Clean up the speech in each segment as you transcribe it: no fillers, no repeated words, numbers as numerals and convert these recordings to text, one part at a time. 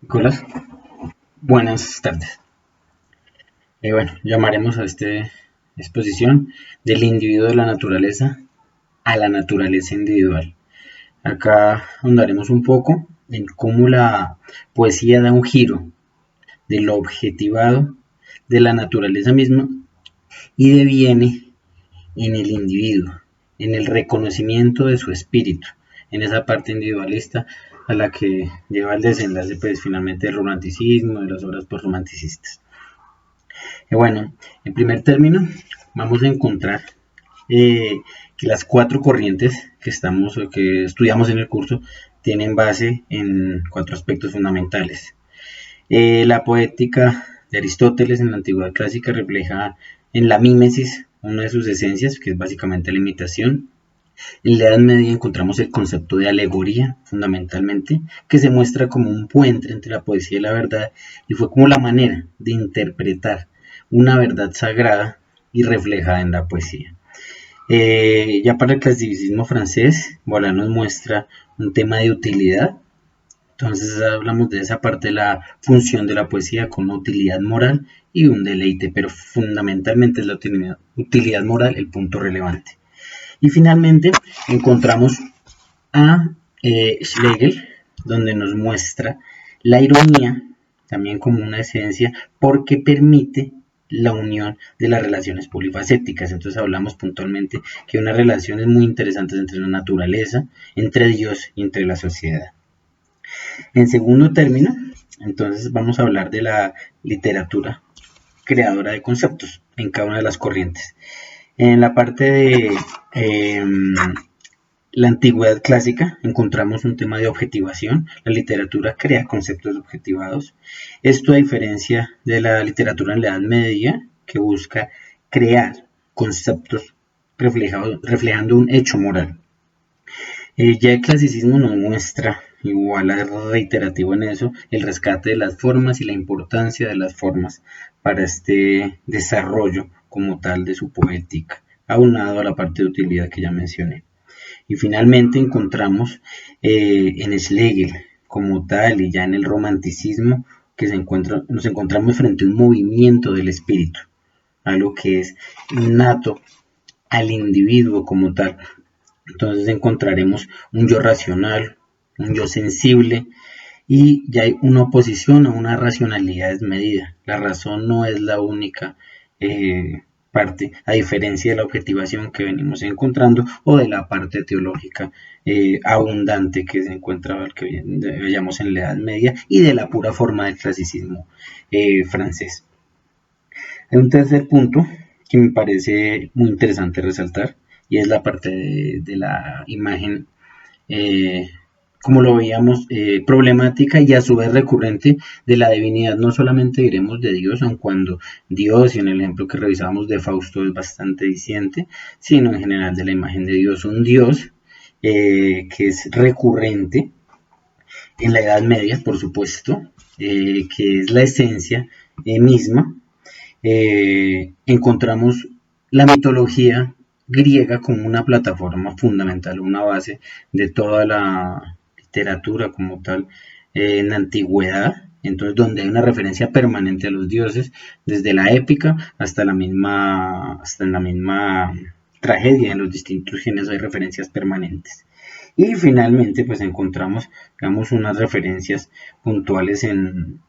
Nicolás, buenas tardes. Llamaremos a esta exposición del individuo de la naturaleza a la naturaleza individual. Acá ahondaremos un poco en cómo la poesía da un giro de lo objetivado de la naturaleza misma y deviene en el individuo, en el reconocimiento de su espíritu, en esa parte individualista a la que lleva el desenlace pues finalmente del romanticismo, de las obras postromanticistas. En primer término, vamos a encontrar que las cuatro corrientes que estudiamos en el curso tienen base en cuatro aspectos fundamentales. La poética de Aristóteles en la antigüedad clásica refleja en la mímesis una de sus esencias, que es básicamente la imitación. En la Edad Media encontramos el concepto de alegoría, fundamentalmente, que se muestra como un puente entre la poesía y la verdad, y fue como la manera de interpretar una verdad sagrada y reflejada en la poesía. Ya para el clasicismo francés, Boileau nos muestra un tema de utilidad. Entonces hablamos de esa parte de la función de la poesía con una utilidad moral y un deleite, pero fundamentalmente es la utilidad moral el punto relevante. Y finalmente encontramos a Schlegel, donde nos muestra la ironía también como una esencia porque permite la unión de las relaciones polifacéticas. Entonces hablamos puntualmente que hay unas relaciones muy interesantes entre la naturaleza, entre Dios y entre la sociedad. En segundo término, entonces vamos a hablar de la literatura creadora de conceptos en cada una de las corrientes. En la parte de la antigüedad clásica encontramos un tema de objetivación. La literatura crea conceptos objetivados. Esto a diferencia de la literatura en la Edad Media, que busca crear conceptos reflejando un hecho moral. Ya el clasicismo nos muestra, igual a reiterativo en eso, el rescate de las formas y la importancia de las formas para este desarrollo como tal de su poética, aunado a la parte de utilidad que ya mencioné. Y finalmente encontramos en Schlegel como tal y ya en el romanticismo que nos encontramos frente a un movimiento del espíritu, algo que es innato al individuo como tal. Entonces encontraremos un yo racional, un yo sensible y ya hay una oposición a una racionalidad desmedida. La razón no es la única parte, a diferencia de la objetivación que venimos encontrando o de la parte teológica abundante que se encuentra, que veíamos en la Edad Media y de la pura forma del clasicismo francés. Hay un tercer punto que me parece muy interesante resaltar y es la parte de la imagen, como lo veíamos, problemática y a su vez recurrente de la divinidad. No solamente diremos de Dios, aun cuando Dios, y en el ejemplo que revisamos de Fausto es bastante diciente, sino en general de la imagen de Dios, un Dios que es recurrente en la Edad Media, por supuesto, que es la esencia misma. Encontramos la mitología griega como una plataforma fundamental, una base de toda la literatura como tal en la antigüedad, entonces donde hay una referencia permanente a los dioses, desde la épica hasta en la misma tragedia, en los distintos géneros hay referencias permanentes. Y finalmente pues encontramos, digamos, unas referencias puntuales en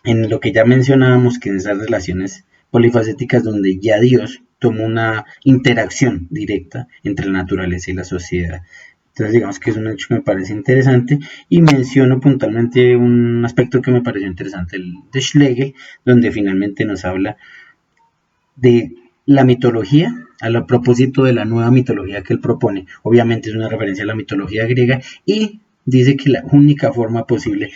lo que ya mencionábamos, que en esas relaciones polifacéticas donde ya Dios toma una interacción directa entre la naturaleza y la sociedad. Entonces digamos que es un hecho que me parece interesante y menciono puntualmente un aspecto que me pareció interesante, el de Schlegel, donde finalmente nos habla de la mitología a propósito de la nueva mitología que él propone. Obviamente es una referencia a la mitología griega y dice que la única forma posible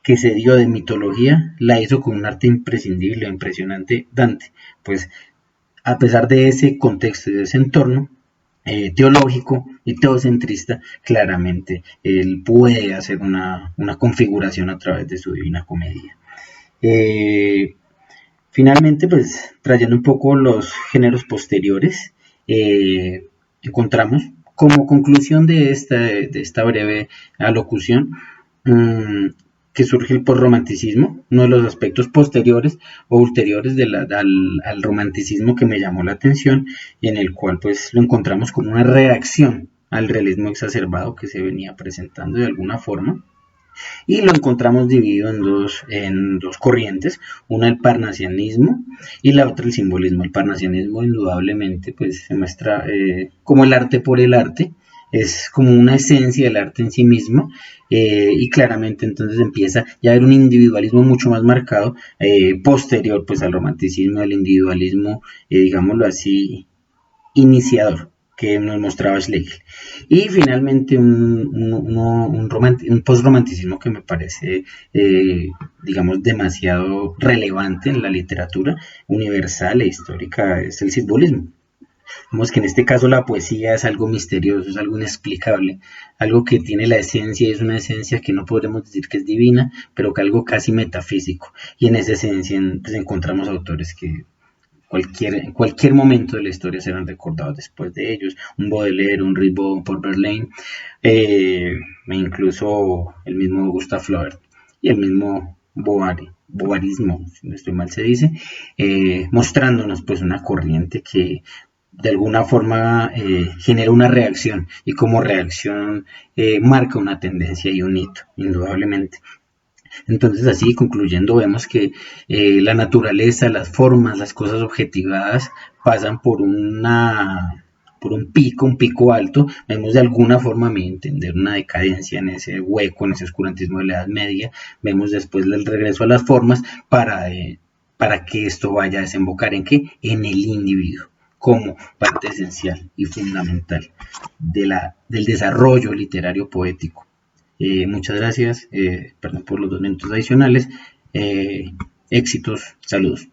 que se dio de mitología la hizo con un arte imprescindible, impresionante, Dante. Pues a pesar de ese contexto y de ese entorno teológico y teocentrista, claramente él puede hacer una configuración a través de su Divina Comedia. Finalmente, pues trayendo un poco los géneros posteriores, encontramos como conclusión de esta breve alocución que surge el posromanticismo, uno de los aspectos posteriores o ulteriores al romanticismo que me llamó la atención y en el cual pues lo encontramos como una reacción al realismo exacerbado que se venía presentando de alguna forma. Y lo encontramos dividido en dos corrientes, una el parnasianismo y la otra el simbolismo. El parnasianismo indudablemente pues se muestra como el arte por el arte, es como una esencia del arte en sí mismo, y claramente entonces empieza ya a haber un individualismo mucho más marcado, posterior pues al romanticismo, al individualismo, digámoslo así, iniciador que nos mostraba Schlegel. Y finalmente un post-romanticismo que me parece, digamos, demasiado relevante en la literatura universal e histórica, es el simbolismo. Vemos que en este caso la poesía es algo misterioso, es algo inexplicable, algo que tiene la esencia, y es una esencia que no podremos decir que es divina, pero que algo casi metafísico. Y en esa esencia pues, encontramos autores que en cualquier momento de la historia serán recordados después de ellos. Un Baudelaire, un Rimbaud, un Paul Verlaine, e incluso el mismo Gustave Flaubert y el mismo Bovarismo, si no estoy mal se dice, mostrándonos pues una corriente que de alguna forma genera una reacción y como reacción marca una tendencia y un hito, indudablemente. Entonces así concluyendo vemos que la naturaleza, las formas, las cosas objetivadas pasan por un pico alto. Vemos de alguna forma, a mi entender, una decadencia en ese hueco, en ese oscurantismo de la Edad Media. Vemos después el regreso a las formas para que esto vaya a desembocar en ¿qué? En el individuo como parte esencial y fundamental del desarrollo literario poético. Muchas gracias, perdón por los 2 minutos adicionales, éxitos, saludos.